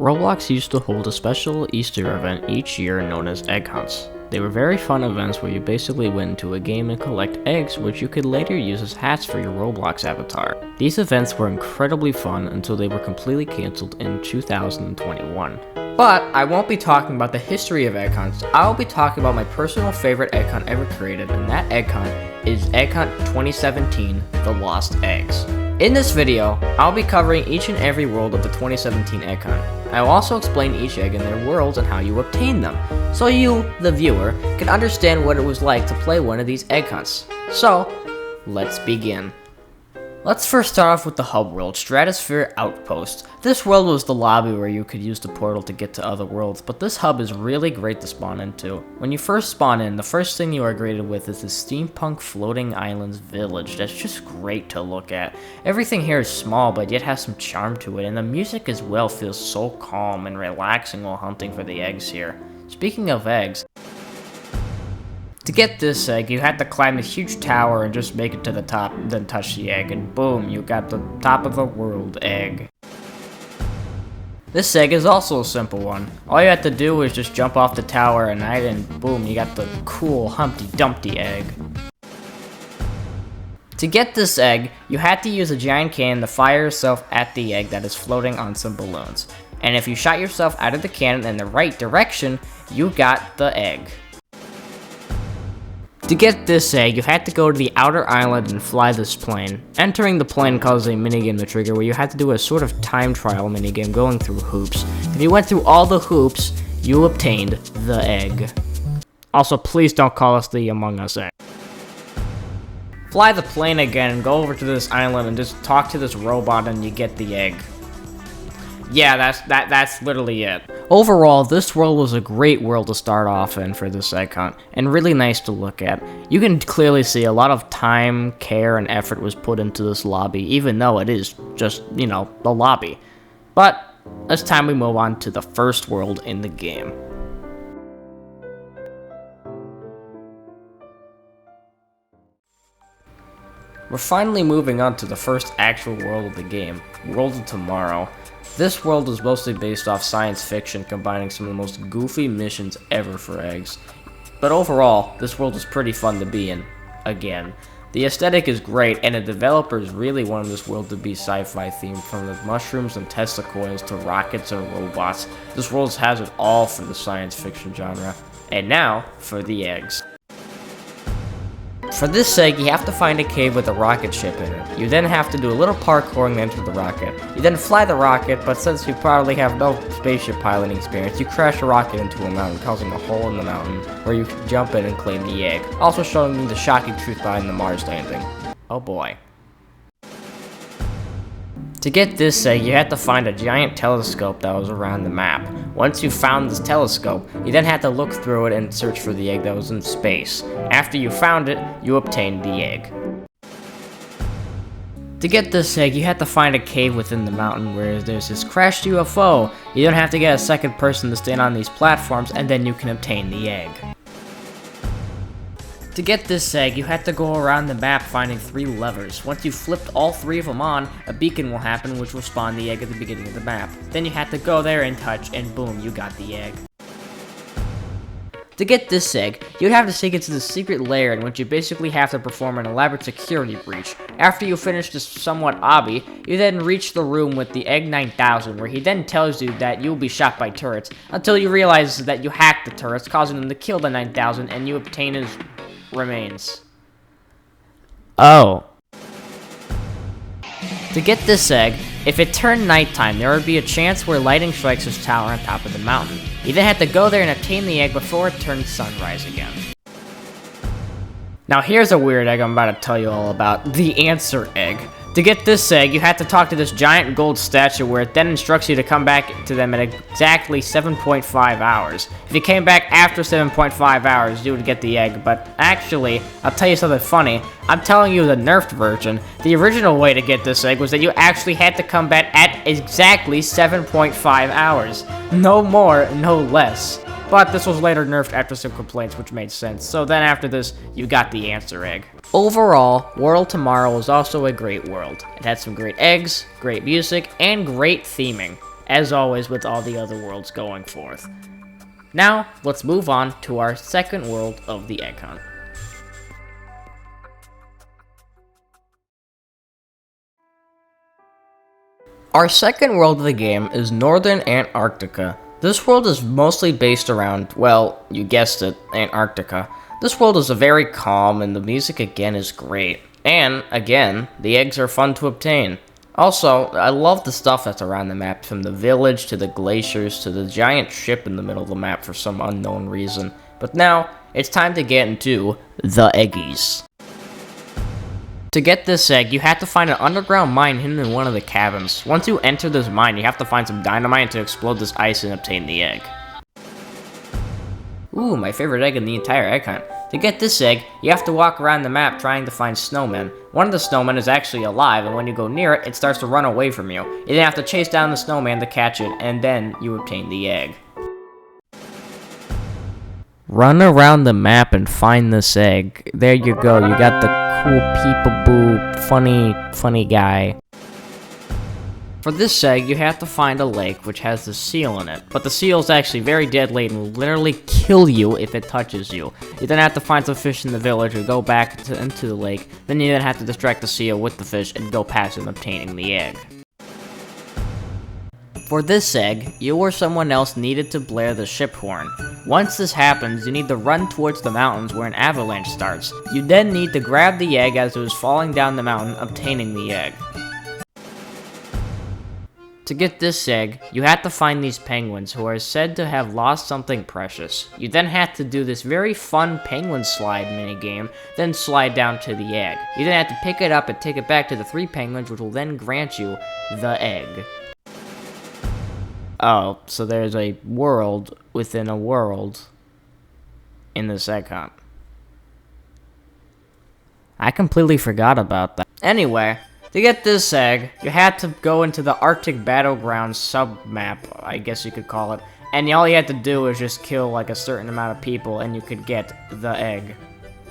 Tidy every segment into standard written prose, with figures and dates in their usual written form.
Roblox used to hold a special Easter event each year known as Egg Hunts. They were very fun events where you basically went into a game and collect eggs which you could later use as hats for your Roblox avatar. These events were incredibly fun until they were completely cancelled in 2021. But I won't be talking about the history of egg hunts. I'll be talking about my personal favorite egg hunt ever created, and that egg hunt is Egg Hunt 2017, The Lost Eggs. In this video, I'll be covering each and every world of the 2017 egg hunt. I will also explain each egg and their worlds and how you obtain them, so you, the viewer, can understand what it was like to play one of these egg hunts. So, let's begin. Let's first start off with the hub world, Stratosphere Outpost. This world was the lobby where you could use the portal to get to other worlds, but this hub is really great to spawn into. When you first spawn in, the first thing you are greeted with is the steampunk floating islands village that's just great to look at. Everything here is small but yet has some charm to it, and the music as well feels so calm and relaxing while hunting for the eggs here. Speaking of eggs, to get this egg, you had to climb this huge tower and just make it to the top, then touch the egg, and boom, you got the top of the world egg. This egg is also a simple one. All you have to do is just jump off the tower at night and boom, you got the cool Humpty Dumpty egg. To get this egg, you had to use a giant cannon to fire yourself at the egg that is floating on some balloons. And if you shot yourself out of the cannon in the right direction, you got the egg. To get this egg, you had to go to the outer island and fly this plane. Entering the plane causes a minigame to trigger where you had to do a sort of time trial minigame going through hoops. If you went through all the hoops, you obtained the egg. Also, please don't call us the Among Us egg. Fly the plane again and go over to this island and just talk to this robot and you get the egg. Yeah, that's literally it. Overall, this world was a great world to start off in for this egg hunt, and really nice to look at. You can clearly see a lot of time, care, and effort was put into this lobby, even though it is just, the lobby. But, it's time we move on to the first world in the game. We're finally moving on to the first actual world of the game, World of Tomorrow. This world is mostly based off science fiction, combining some of the most goofy missions ever for eggs. But overall, this world is pretty fun to be in, again. The aesthetic is great, and the developers really wanted this world to be sci-fi themed, from the mushrooms and Tesla coils to rockets and robots. This world has it all for the science fiction genre. And now, for the eggs. For this egg, you have to find a cave with a rocket ship in it. You then have to do a little parkouring to enter the rocket. You then fly the rocket, but since you probably have no spaceship piloting experience, you crash the rocket into a mountain, causing a hole in the mountain where you can jump in and claim the egg. Also showing you the shocking truth behind the Mars landing. Oh boy. To get this egg, you had to find a giant telescope that was around the map. Once you found this telescope, you then had to look through it and search for the egg that was in space. After you found it, you obtained the egg. To get this egg, you had to find a cave within the mountain where there's this crashed UFO. You don't have to get a second person to stand on these platforms, and then you can obtain the egg. To get this egg, you have to go around the map finding 3 levers. Once you've flipped all 3 of them on, a beacon will happen which will spawn the egg at the beginning of the map. Then you have to go there and touch, and boom, you got the egg. To get this egg, you'd have to take it to the secret lair in which you basically have to perform an elaborate security breach. After you finish this somewhat obby, you then reach the room with the Egg 9000, where he then tells you that you'll be shot by turrets, until you realize that you hacked the turrets, causing them to kill the 9000, and you obtain his remains. Oh. To get this egg, if it turned nighttime, there would be a chance where lightning strikes his tower on top of the mountain. You then had to go there and obtain the egg before it turned sunrise again. Now here's a weird egg I'm about to tell you all about, the answer egg. To get this egg, you had to talk to this giant gold statue where it then instructs you to come back to them at exactly 7.5 hours. If you came back after 7.5 hours, you would get the egg, but actually, I'll tell you something funny. I'm telling you the nerfed version. The original way to get this egg was that you actually had to come back at exactly 7.5 hours. No more, no less. But this was later nerfed after some complaints, which made sense. So then after this, you got the answer egg. Overall, World Tomorrow was also a great world. It had some great eggs, great music, and great theming. as always with all the other worlds going forth. Now, let's move on to our second world of the egg hunt. Our second world of the game is Northern Antarctica. This world is mostly based around, well, you guessed it, Antarctica. This world is very calm, and the music again is great. And, again, the eggs are fun to obtain. Also, I love the stuff that's around the map, from the village to the glaciers to the giant ship in the middle of the map for some unknown reason. But now, it's time to get into the eggies. To get this egg, you have to find an underground mine hidden in one of the cabins. Once you enter this mine, you have to find some dynamite to explode this ice and obtain the egg. Ooh, my favorite egg in the entire egg hunt. To get this egg, you have to walk around the map trying to find snowmen. One of the snowmen is actually alive, and when you go near it, it starts to run away from you. You then have to chase down the snowman to catch it, and then you obtain the egg. Run around the map and find this egg. There you go, you got the cool peekaboo, funny guy. For this egg, you have to find a lake which has the seal in it, but the seal is actually very deadly and will literally kill you if it touches you. You then have to find some fish in the village and go back into the lake, then you then have to distract the seal with the fish and go past it obtaining the egg. For this egg, you or someone else needed to blare the ship horn. Once this happens, you need to run towards the mountains where an avalanche starts. You then need to grab the egg as it is falling down the mountain, obtaining the egg. To get this egg, you have to find these penguins who are said to have lost something precious. You then have to do this very fun penguin slide minigame, then slide down to the egg. You then have to pick it up and take it back to the 3 penguins, which will then grant you the egg. Oh, so there's a world within a world in this egg hunt. I completely forgot about that. Anyway, to get this egg, you had to go into the Arctic Battleground sub-map, I guess you could call it, and all you had to do is just kill like a certain amount of people and you could get the egg.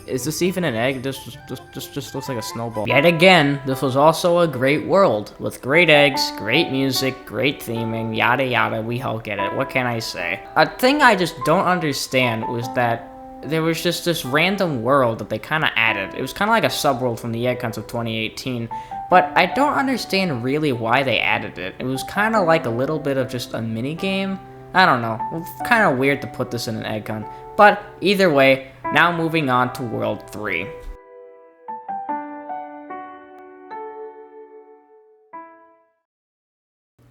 Is this even an egg? This just looks like a snowball. Yet again, this was also a great world, with great eggs, great music, great theming, yada yada, we all get it. What can I say? A thing I just don't understand was that there was just this random world that they kind of added. It was kind of like a subworld from the egg hunts of 2018, but I don't understand really why they added it. It was kind of like a little bit of just a mini-game. I don't know, kind of weird to put this in an egg hunt. But either way, now moving on to World 3.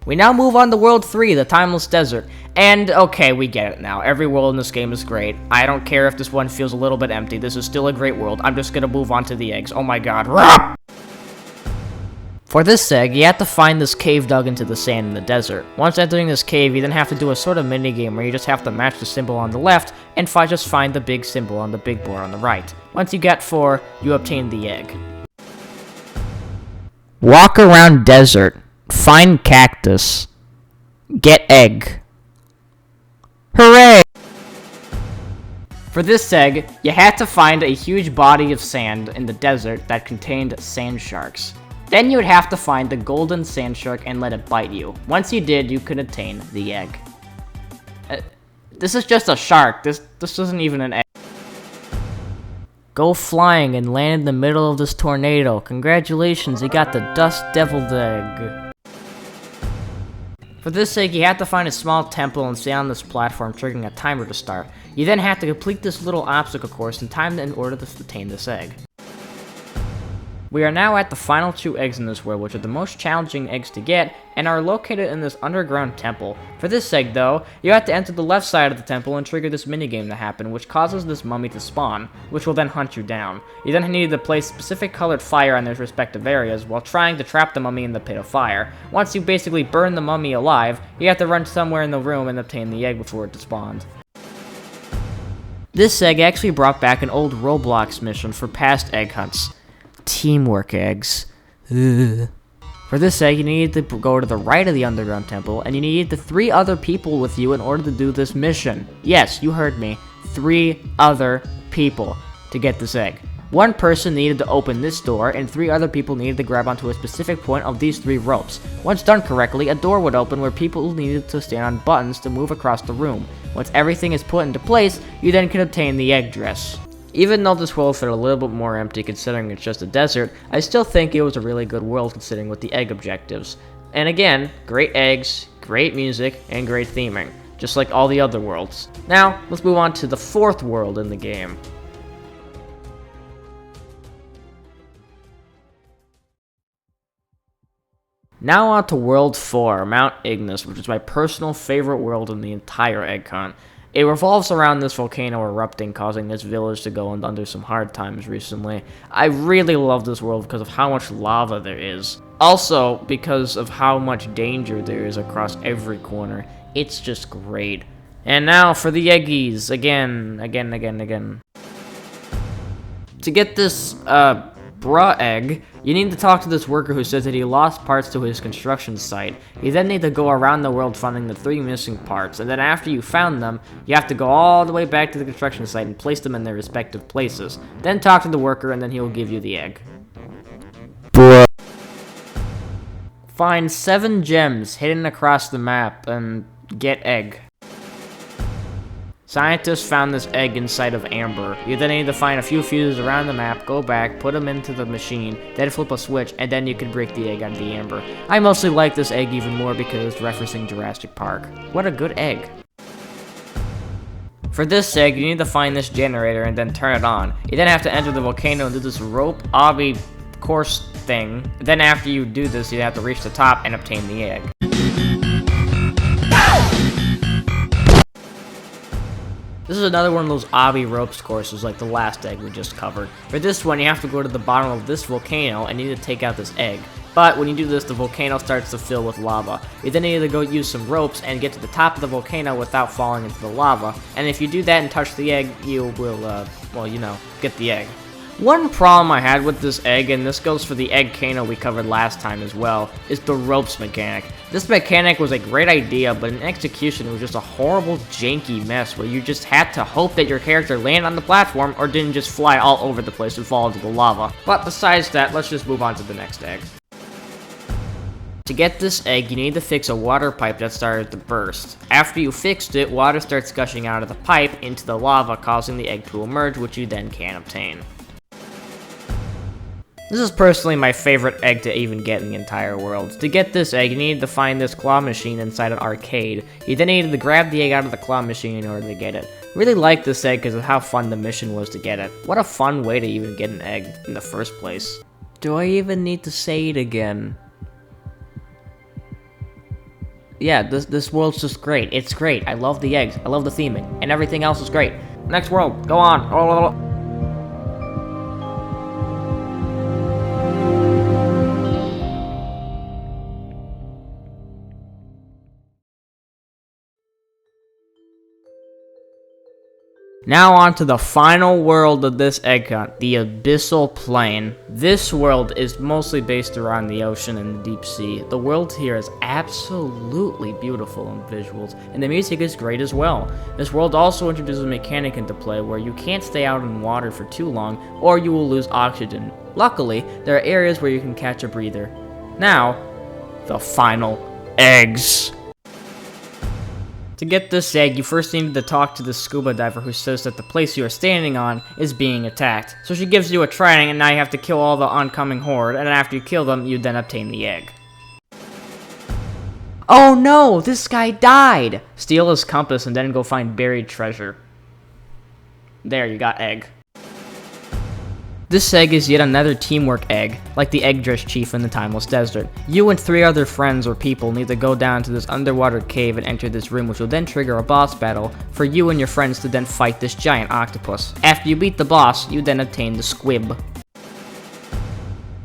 We now move on to World 3, the Timeless Desert. And, okay, we get it now. Every world in this game is great. I don't care if this one feels a little bit empty. This is still a great world. I'm just gonna move on to the eggs. Oh my god. Rah! For this egg, you have to find this cave dug into the sand in the desert. Once entering this cave, you then have to do a sort of minigame where you just have to match the symbol on the left, and just find the big symbol on the big board on the right. Once you get 4, you obtain the egg. Walk around desert. Find cactus. Get egg. Hooray! For this egg, you had to find a huge body of sand in the desert that contained sand sharks. Then you would have to find the golden sand shark and let it bite you. Once you did, you could obtain the egg. This is just a shark. This isn't even an egg. Go flying and land in the middle of this tornado. Congratulations, you got the Dust Devil's egg. For this egg, you have to find a small temple and stay on this platform, triggering a timer to start. You then have to complete this little obstacle course in time in order to obtain this egg. We are now at the final 2 eggs in this world, which are the most challenging eggs to get, and are located in this underground temple. For this egg, though, you have to enter the left side of the temple and trigger this minigame to happen, which causes this mummy to spawn, which will then hunt you down. You then need to place specific colored fire on their respective areas, while trying to trap the mummy in the pit of fire. Once you basically burn the mummy alive, you have to run somewhere in the room and obtain the egg before it despawns. This egg actually brought back an old Roblox mission for past egg hunts. Teamwork eggs. Ugh. For this egg, you need to go to the right of the underground temple, and you need the 3 other people with you in order to do this mission. Yes, you heard me. 3 other people to get this egg. One person needed to open this door, and 3 other people needed to grab onto a specific point of these 3 ropes. Once done correctly, a door would open where people needed to stand on buttons to move across the room. Once everything is put into place, you then can obtain the egg dress. Even though this world felt a little bit more empty considering it's just a desert, I still think it was a really good world considering with the egg objectives. And again, great eggs, great music, and great theming, just like all the other worlds. Now, let's move on to the 4th world in the game. Now on to World 4, Mount Ignis, which is my personal favorite world in the entire egg hunt. It revolves around this volcano erupting, causing this village to go under some hard times recently. I really love this world because of how much lava there is. Also, because of how much danger there is across every corner. It's just great. And now for the eggies, again. To get this, bruh egg, you need to talk to this worker who says that he lost parts to his construction site. You then need to go around the world finding the 3 missing parts, and then after you found them, you have to go all the way back to the construction site and place them in their respective places. Then talk to the worker and then he'll give you the egg. Bruh. Find 7 gems hidden across the map and get egg. Scientists found this egg inside of amber. You then need to find a few fuses around the map, go back, put them into the machine, then flip a switch, and then you can break the egg out of the amber. I mostly like this egg even more because it's referencing Jurassic Park. What a good egg. For this egg, you need to find this generator and then turn it on. You then have to enter the volcano and do this rope obby course thing. Then after you do this, you have to reach the top and obtain the egg. This is another one of those obby ropes courses like the last egg we just covered. For this one, you have to go to the bottom of this volcano and you need to take out this egg. But when you do this, the volcano starts to fill with lava. You then need to go use some ropes and get to the top of the volcano without falling into the lava. And if you do that and touch the egg, you will, get the egg. One problem I had with this egg, and this goes for the egg cano we covered last time as well, is the ropes mechanic. This mechanic was a great idea, but in execution it was just a horrible janky mess where you just had to hope that your character landed on the platform or didn't just fly all over the place and fall into the lava. But besides that, let's just move on to the next egg. To get this egg, you need to fix a water pipe that started to burst. After you fixed it, water starts gushing out of the pipe into the lava, causing the egg to emerge, which you then can obtain. This is personally my favorite egg to even get in the entire world. To get this egg, you needed to find this claw machine inside an arcade. You then needed to grab the egg out of the claw machine in order to get it. Really like this egg because of how fun the mission was to get it. What a fun way to even get an egg in the first place. Do I even need to say it again? Yeah, this world's just great. It's great. I love the eggs. I love the theming. And everything else is great. Next world. Go on. Now on to the final world of this egg hunt, the Abyssal Plain. This world is mostly based around the ocean and the deep sea. The world here is absolutely beautiful in visuals, and the music is great as well. This world also introduces a mechanic into play where you can't stay out in water for too long, or you will lose oxygen. Luckily, there are areas where you can catch a breather. Now, the final eggs. To get this egg, you first need to talk to the scuba diver who says that the place you are standing on is being attacked. So she gives you a training and now you have to kill all the oncoming horde, and after you kill them, you then obtain the egg. Oh no, this guy died! Steal his compass and then go find buried treasure. There, you got egg. This egg is yet another teamwork egg, like the egg dress chief in the Timeless Desert. You and 3 other friends or people need to go down to this underwater cave and enter this room, which will then trigger a boss battle for you and your friends to then fight this giant octopus. After you beat the boss, you then obtain the squib.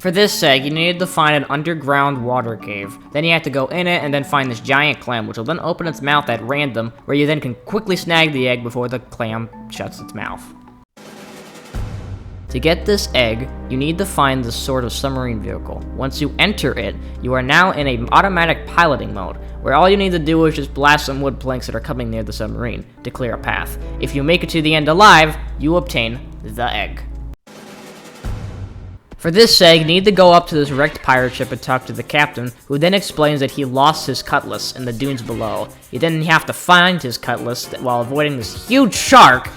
For this egg, you need to find an underground water cave. Then you have to go in it and then find this giant clam, which will then open its mouth at random, where you then can quickly snag the egg before the clam shuts its mouth. To get this egg, you need to find this sort of submarine vehicle. Once you enter it, you are now in a automatic piloting mode, where all you need to do is just blast some wood planks that are coming near the submarine to clear a path. If you make it to the end alive, you obtain the egg. For this egg, you need to go up to this wrecked pirate ship and talk to the captain, who then explains that he lost his cutlass in the dunes below. You then have to find his cutlass while avoiding this huge shark.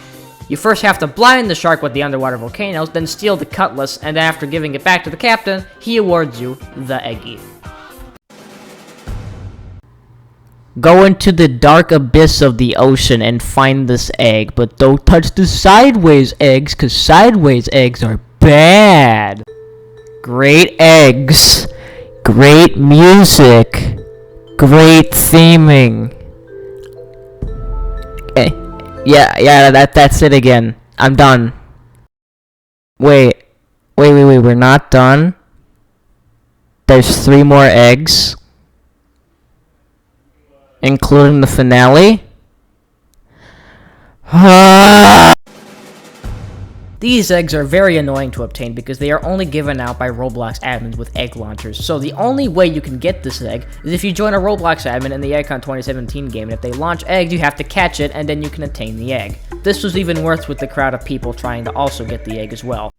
You first have to blind the shark with the underwater volcanoes, then steal the cutlass, and then after giving it back to the captain, he awards you the eggie. Go into the dark abyss of the ocean and find this egg, but don't touch the sideways eggs, cause sideways eggs are bad. Great eggs, great music, great theming. Yeah, that's it again. I'm done. Wait, we're not done? There's 3 more eggs? Including the finale? These eggs are very annoying to obtain because they are only given out by Roblox admins with egg launchers, so the only way you can get this egg is if you join a Roblox admin in the EggCon 2017 game, and if they launch eggs, you have to catch it, and then you can attain the egg. This was even worse with the crowd of people trying to also get the egg as well.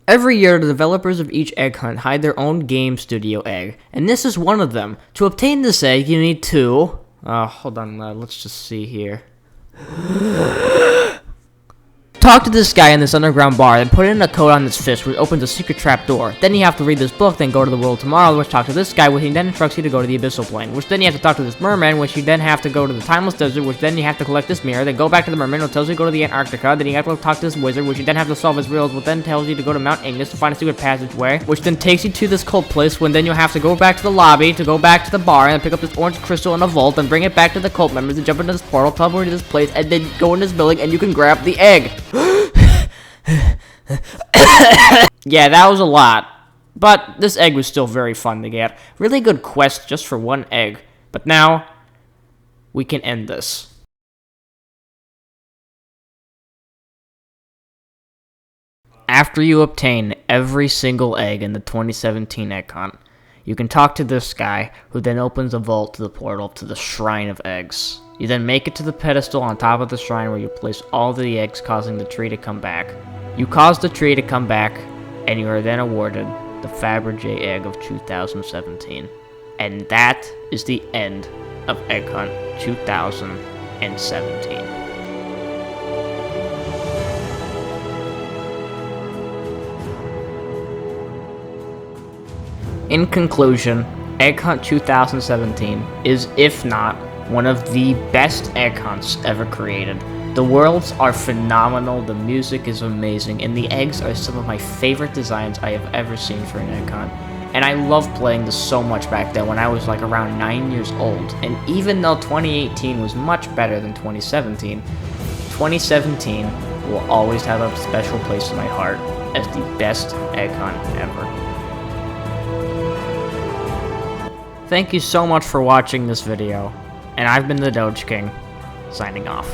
Every year, the developers of each egg hunt hide their own game studio egg, and this is one of them. To obtain this egg, you need to... hold on, let's just see here. Talk to this guy in this underground bar, then put in a code on this fist which opens a secret trap door. Then you have to read this book, then go to the world tomorrow, which talk to this guy, which he then instructs you to go to the abyssal plane, which then you have to talk to this merman, which you then have to go to the timeless desert, which then you have to collect this mirror, then go back to the merman, which tells you to go to the Antarctica, then you have to talk to this wizard, which you then have to solve his riddles, which then tells you to go to Mount Ignis to find a secret passageway, which then takes you to this cold place, when then you'll have to go back to the lobby, to go back to the bar, and pick up this orange crystal in a vault, and bring it back to the cult members, and jump into this portal, teleport to this place, and then go in this building, and you can grab the egg. Yeah, that was a lot, but this egg was still very fun to get. Really good quest just for one egg, but now we can end this. After you obtain every single egg in the 2017 egg hunt, you can talk to this guy, who then opens a vault to the portal to the Shrine of Eggs. You then make it to the pedestal on top of the shrine where you place all the eggs, causing the tree to come back. You cause the tree to come back, and you are then awarded the Fabergé Egg of 2017. And that is the end of Egg Hunt 2017. In conclusion, Egg Hunt 2017 is, if not, one of the best egg hunts ever created. The worlds are phenomenal, the music is amazing, and the eggs are some of my favorite designs I have ever seen for an egg hunt. And I loved playing this so much back then when I was like around 9 years old. And even though 2018 was much better than 2017, 2017 will always have a special place in my heart as the best egg hunt ever. Thank you so much for watching this video, and I've been the Doge King, signing off.